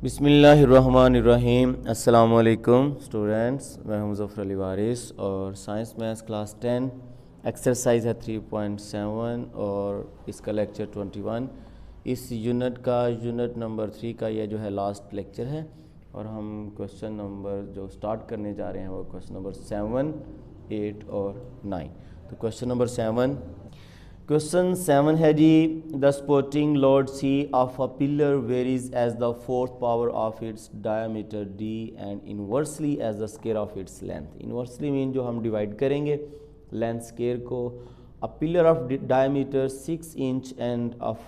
बिस्मिल्लाहिर्रहमानिर्रहीम। अस्सलामु अलैकुम स्टूडेंट्स, मैं हूं मुज़फ़्फ़र अली वारिस और साइंस मैथ्स क्लास 10 एक्सरसाइज है 3.7 और इसका लेक्चर 21। इस यूनिट का यूनिट नंबर 3 का ये जो है लास्ट लेक्चर है और हम क्वेश्चन नंबर जो स्टार्ट करने जा रहे हैं वो क्वेश्चन नंबर 7, 8 और 9। तो क्वेश्चन नंबर 7, क्वेश्चन 7 है जी, the supporting load C of a pillar varies as the fourth power of its diameter D and inversely as the square of its length. Inversely mean जो हम divide करेंगे length square को। A pillar of diameter 6 inch and of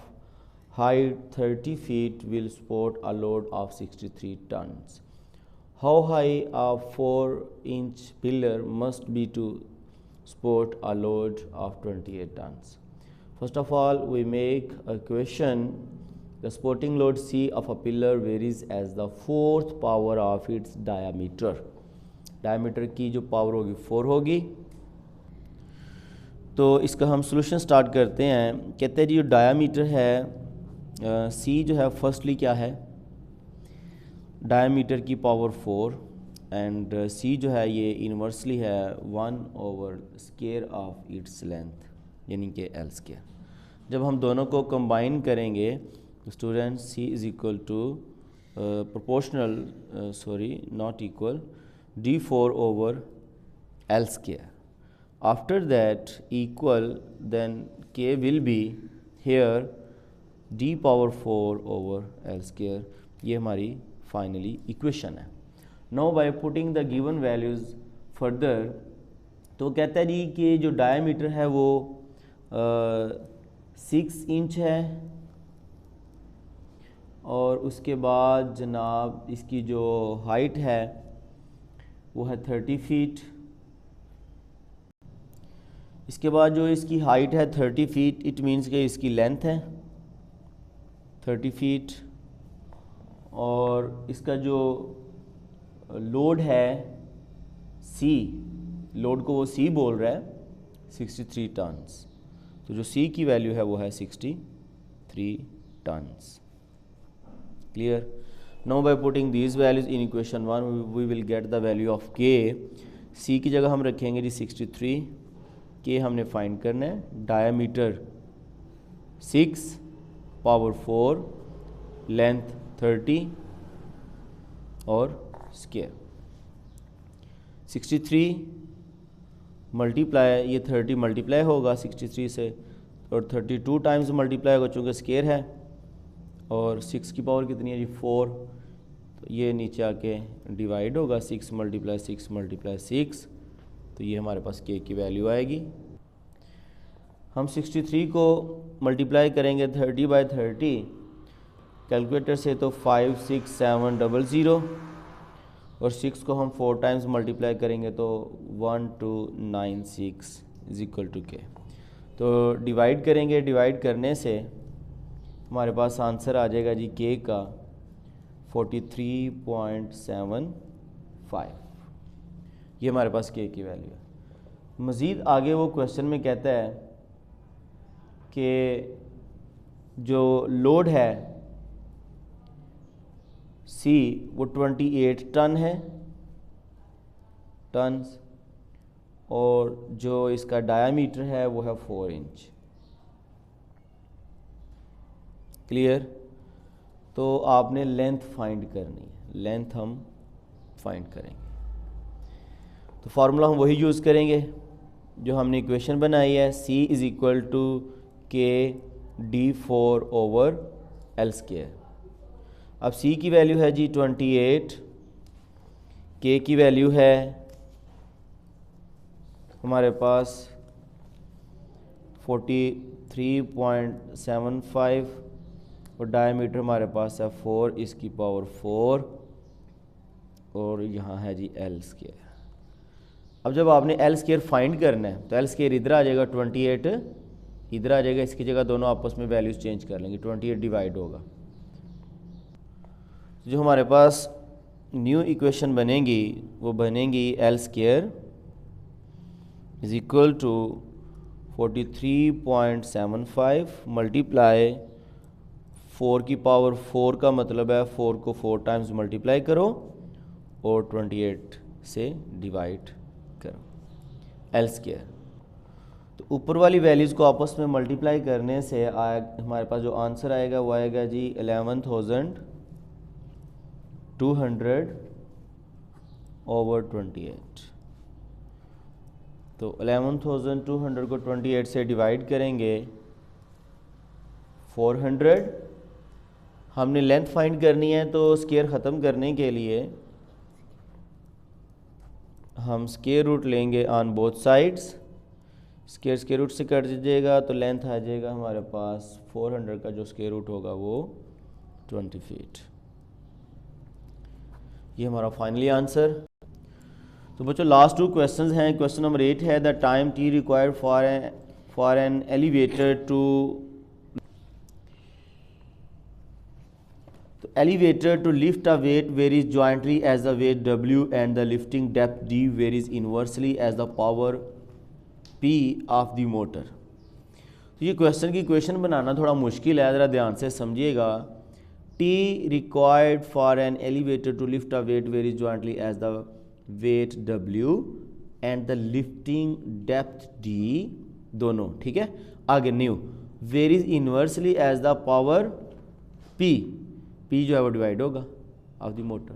height 30 feet will support a load of 63 tons. How high a 4 inch pillar must be to support a load of 28 tons. First of all, we make a equation. The supporting load C of a pillar varies as the fourth power of its diameter. Diameter की जो power होगी 4 होगी। तो इसका हम solution start करते हैं। कहते हैं जी जो डायामीटर है C जो है फर्स्टली क्या है, डायामीटर की पावर 4 एंड C जो है ये इन्वर्सली है 1/स्क्वायर ऑफ इट्स लेंथ यानी कि L स्क्वायर। जब हम दोनों को कंबाइन करेंगे तो student C is equal to proportional not equal D4/L square. After that equal then K will be here D⁴/L square. ये हमारी फाइनली इक्वेशन है। Now by putting the given values further, तो कहता है जी कि जो डायमीटर है वो 6 इंच है और उसके बाद जनाब इसकी जो हाइट है वो है 30 फीट। इसके बाद जो इसकी हाइट है 30 फीट, इट मीन्स कि इसकी लेंथ है 30 फीट और इसका जो लोड है C, लोड को वो C बोल रहा है 63 टन्स। तो जो C की वैल्यू है वो है 63 tons. Clear. Now by putting these values in equation 1 we will get the value of K। C की जगह हम रखेंगे जी 63, K हमने फाइंड करना है। डायामीटर 6 पावर 4 लेंथ 30 और स्क्वायर 63 मल्टीप्लाई, ये 30 मल्टीप्लाई होगा 63 से और 32 टाइम्स मल्टीप्लाई होगा चूँकि स्क्वायर है और 6 की पावर कितनी है जी 4, तो ये नीचे आके डिवाइड होगा 6 × 6 × 6, तो ये हमारे पास K की वैल्यू आएगी। हम 63 को मल्टीप्लाई करेंगे 30/30 कैलकुलेटर से तो 56700 और 6 को हम 4 टाइम्स मल्टीप्लाई करेंगे तो 1296 इज इक्वल टू K। तो डिवाइड करेंगे, डिवाइड करने से हमारे पास आंसर आ जाएगा जी K का 43.75। ये हमारे पास K की वैल्यू है। मज़ीद आगे वो क्वेश्चन में कहता है कि जो लोड है C वो 28 टन है टन्स और जो इसका डायामीटर है वो है 4 इंच। क्लियर। तो आपने लेंथ फाइंड करनी है, लेंथ हम फाइंड करेंगे। तो फार्मूला हम वही यूज़ करेंगे जो हमने इक्वेशन बनाई है, C is equal to K D4/L square. अब C की वैल्यू है जी 28, K की वैल्यू है हमारे पास 43.75 और डायमीटर हमारे पास है 4, इसकी पावर 4 और यहाँ है जी L स्क्वायर। अब जब आपने L स्क्वायर फाइंड करना है तो L स्क्वायर इधर आ जाएगा, 28 इधर आ जाएगा, इसकी जगह दोनों आपस में वैल्यूज़ चेंज कर लेंगे, 28 डिवाइड होगा। जो हमारे पास न्यू इक्वेशन बनेगी वो बनेगी L square is equal to 43.75 multiply 4 की पावर 4 का मतलब है 4 को 4 टाइम्स मल्टीप्लाई करो और 28 से डिवाइड करो, एल स्क्वायर। तो ऊपर वाली वैल्यूज़ को आपस में मल्टीप्लाई करने से हमारे पास जो आंसर आएगा वो आएगा जी 11,200 ओवर 28। तो 11,200 को 28 से डिवाइड करेंगे 400। हमने लेंथ फाइंड करनी है तो स्क्वायर ख़त्म करने के लिए हम स्क्वायर रूट लेंगे on both sides. Square root से कट दीजिएगा तो लेंथ आ जाएगा हमारे पास 400 का जो स्क्वायर रूट होगा वो 20 फीट। ये हमारा फाइनली आंसर। तो बच्चों लास्ट 2 क्वेश्चंस हैं। क्वेश्चन नंबर 8 है the time T required for an elevator to elevator to lift a weight varies jointly as the weight W and the lifting depth D varies inversely as the power P of the motor। तो ये question की equation बनाना थोड़ा मुश्किल है, ज़रा ध्यान से समझिएगा। T required for an elevator to lift a weight varies jointly as the weight W and the lifting depth D, दोनों ठीक है। आगे new varies inversely as the power P, P जो है वो डिवाइड होगा of the motor.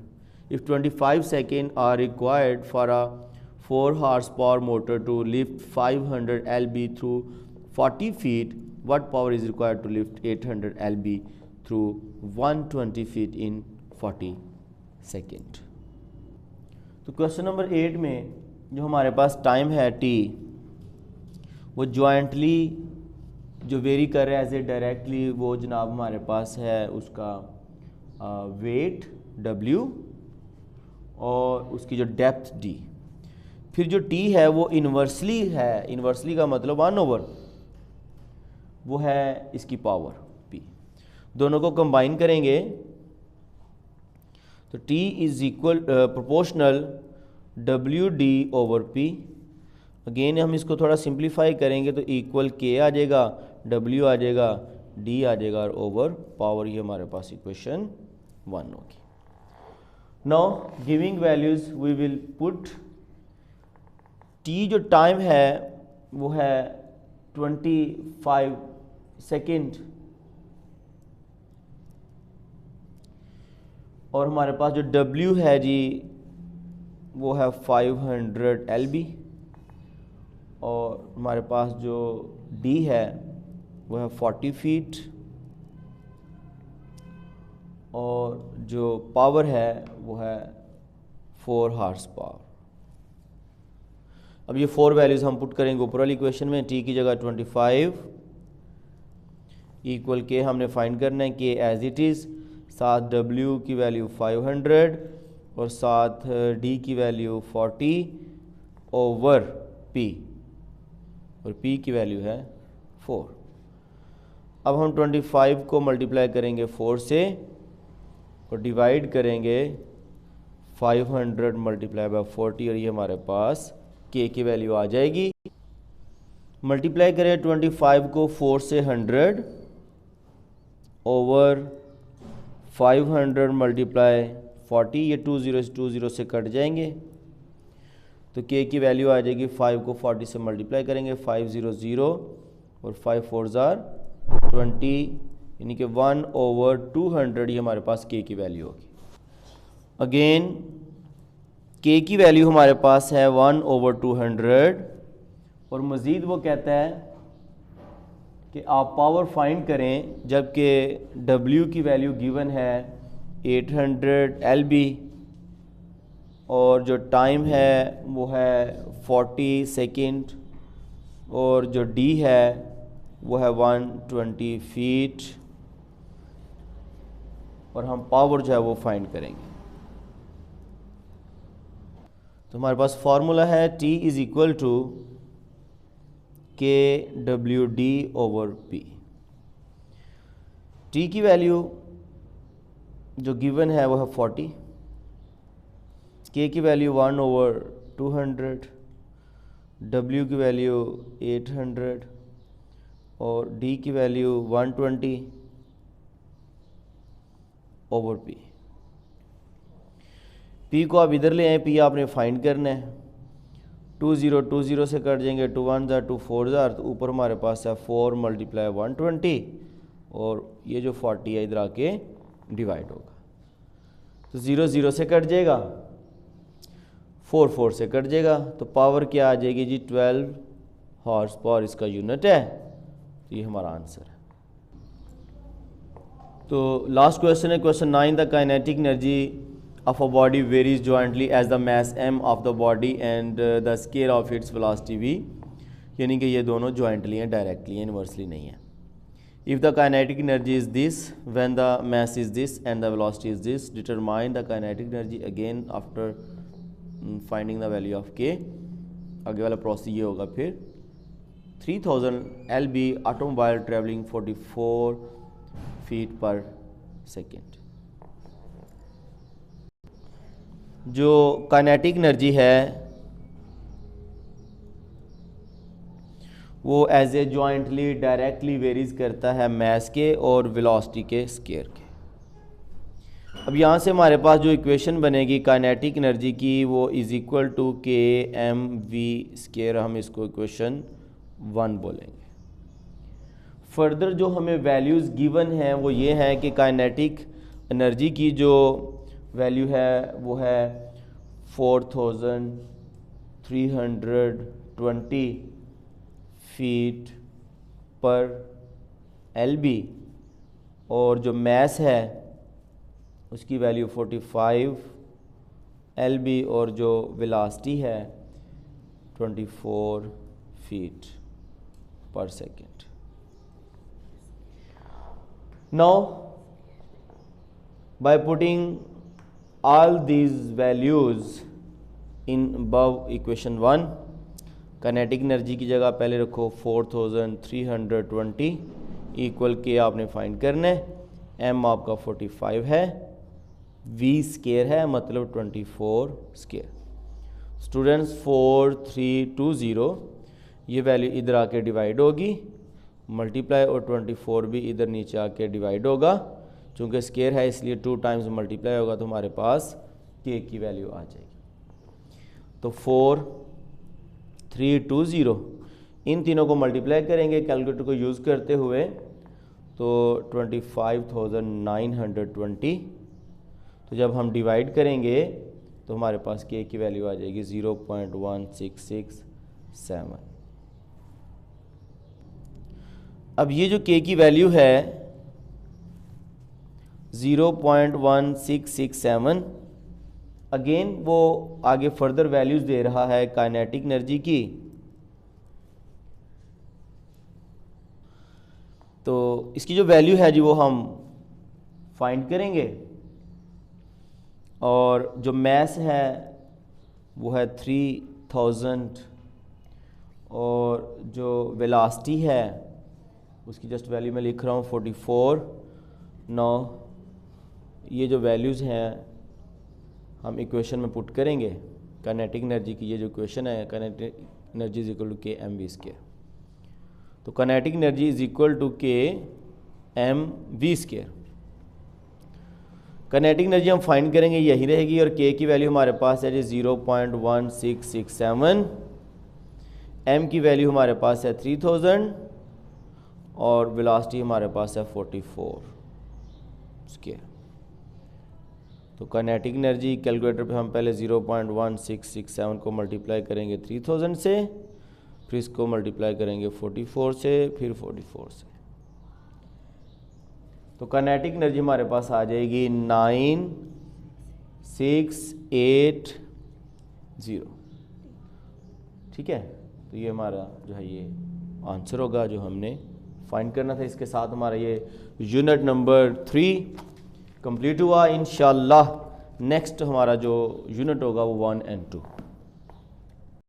If 25 second are required for a 4 horse power motor to lift 500 LB through 40 feet, what power is required to lift 800 LB through 120 feet in 40 second. तो question number 8 में जो हमारे पास time है T, वो jointly जो vary कर रहा है एज ए डायरेक्टली, वो जनाब हमारे पास है उसका वेट W और उसकी जो डेप्थ D। फिर जो T है वो इन्वर्सली है, इन्वर्सली का मतलब 1/, वो है इसकी पावर P। दोनों को कंबाइन करेंगे तो T is equal proportional WD over P। Again हम इसको थोड़ा सिंप्लीफाई करेंगे तो इक्वल K आ जाएगा, W आ जाएगा, D आ जाएगा और ओवर पावर, ये हमारे पास इक्वेशन 1 होगी। Now giving values we will put T जो टाइम है वो है 25 सेकेंड और हमारे पास जो W है जी वो है 500 LB और हमारे पास जो D है वो है 40 फीट और जो पावर है वो है 4 हॉर्स पावर। अब ये 4 वैल्यूज़ हम पुट करेंगे ऊपर वाली इक्वेशन में। T की जगह 25 इक्वल K हमने फाइंड करना है, K एज इट इज़, साथ W की वैल्यू 500 और साथ D की वैल्यू 40 ओवर P और P की वैल्यू है 4। अब हम 25 को मल्टीप्लाई करेंगे 4 से और डिवाइड करेंगे 500 मल्टीप्लाई बाय 40 और ये हमारे पास K की वैल्यू आ जाएगी। मल्टीप्लाई करें 25 को 4 से 100 ओवर 500 मल्टीप्लाई 40, ये 20 से कट जाएंगे तो K की वैल्यू आ जाएगी 5 को 40 से मल्टीप्लाई करेंगे 500 और 5 4 20, यानी कि 1/200, ये हमारे पास K की वैल्यू होगी। अगेन K की वैल्यू हमारे पास है 1/200 और मज़ीद वो कहता है कि आप पावर फाइंड करें जबकि W की वैल्यू गिवन है 800 LB और जो टाइम है वो है 40 सेकेंड और जो D है वो है 120 फीट और हम पावर जो है वो फाइंड करेंगे। तो हमारे पास फॉर्मूला है T is equal to KWD over P। T की वैल्यू जो गिवन है वो है 40, K की वैल्यू 1/200, W की वैल्यू 800 और D की वैल्यू 120 ओवर पी। पी को आप इधर ले आए, पी आपने फाइंड करना है। 2 0 2 0 से कट जाएंगे, 2 1 जार 2 4 जार, तो ऊपर हमारे पास है 4 मल्टीप्लाई 120 और ये जो 40 है इधर आके डिवाइड होगा। तो 0 0 से कट जाएगा, 4 4 से कट जाएगा, तो पावर क्या आ जाएगी जी 12 हॉर्स पावर इसका यूनिट है। तो ये हमारा आंसर है। तो लास्ट क्वेश्चन है question 9। The kinetic energy of a body varies jointly as the mass m of the body and the scale of its velocity v, यानी कि ये दोनों jointly हैं, directly हैं, inversely नहीं है। If the kinetic energy is this when the mass is this and the velocity is this, determine the kinetic energy again after finding the value of k। आगे वाला प्रोसेस ये होगा फिर 3000 lb automobile traveling 44 feet per second। जो kinetic energy है वो as a jointly directly varies करता है मैस के और वेलोसिटी के स्केयर के। अब यहाँ से हमारे पास जो इक्वेशन बनेगी काइनेटिक एनर्जी की वो is equal to K M V square, हम इसको इक्वेशन 1 बोलेंगे। फर्दर जो हमें वैल्यूज़ गिवन हैं वो ये हैं कि काइनेटिक एनर्जी की जो वैल्यू है वो है 4320 फीट पर LB और जो मैस है उसकी वैल्यू 45 LB और जो वेलोसिटी है 24 फीट पर second. Now by putting all these values in above equation 1, kinetic energy की जगह पहले रखो 4320 इक्वल के आपने फाइंड करना है, m आपका 45 है, v स्केयर है मतलब 24 स्केयर। स्टूडेंट्स 4320 ये वैल्यू इधर आके डिवाइड होगी, मल्टीप्लाई और 24 भी इधर नीचे आके डिवाइड होगा। चूँकि स्केयर है इसलिए 2 टाइम्स मल्टीप्लाई होगा तो हमारे पास k की वैल्यू आ जाएगी। तो 4320 इन तीनों को मल्टीप्लाई करेंगे कैलकुलेटर को यूज़ करते हुए तो 25,920। तो जब हम डिवाइड करेंगे तो हमारे पास k की वैल्यू आ जाएगी 0.1667। अब ये जो k की वैल्यू है 0.1667, अगेन वो आगे फर्दर वैल्यूज़ दे रहा है काइनेटिक एनर्जी की। तो इसकी जो वैल्यू है जी वो हम फाइंड करेंगे और जो मैस है वो है 3000 और जो वेलोसिटी है उसकी जस्ट वैल्यू मैं लिख रहा हूँ 44। नौ ये जो वैल्यूज़ हैं हम इक्वेशन में पुट करेंगे काइनेटिक एनर्जी की। ये जो इक्वेशन है kinetic energy is equal to K M V square. तो kinetic energy is equal to K M V square. Kinetic energy हम फाइंड करेंगे यही रहेगी और के की वैल्यू हमारे पास है जी 0.1667, एम की वैल्यू हमारे पास है 3000 और वेलोसिटी हमारे पास है 44 स्केयर। तो काइनेटिक एनर्जी कैलकुलेटर पे हम पहले 0.1667 को मल्टीप्लाई करेंगे 3000 से, फिर इसको मल्टीप्लाई करेंगे 44 से, फिर 44 से। तो काइनेटिक एनर्जी हमारे पास आ जाएगी 9680। ठीक है, तो ये हमारा जो है ये आंसर होगा जो हमने फाइंड करना था। इसके साथ हमारा ये यूनिट नंबर 3 कंप्लीट हुआ। इंशाल्लाह नेक्स्ट हमारा जो यूनिट होगा वो 1 और 2।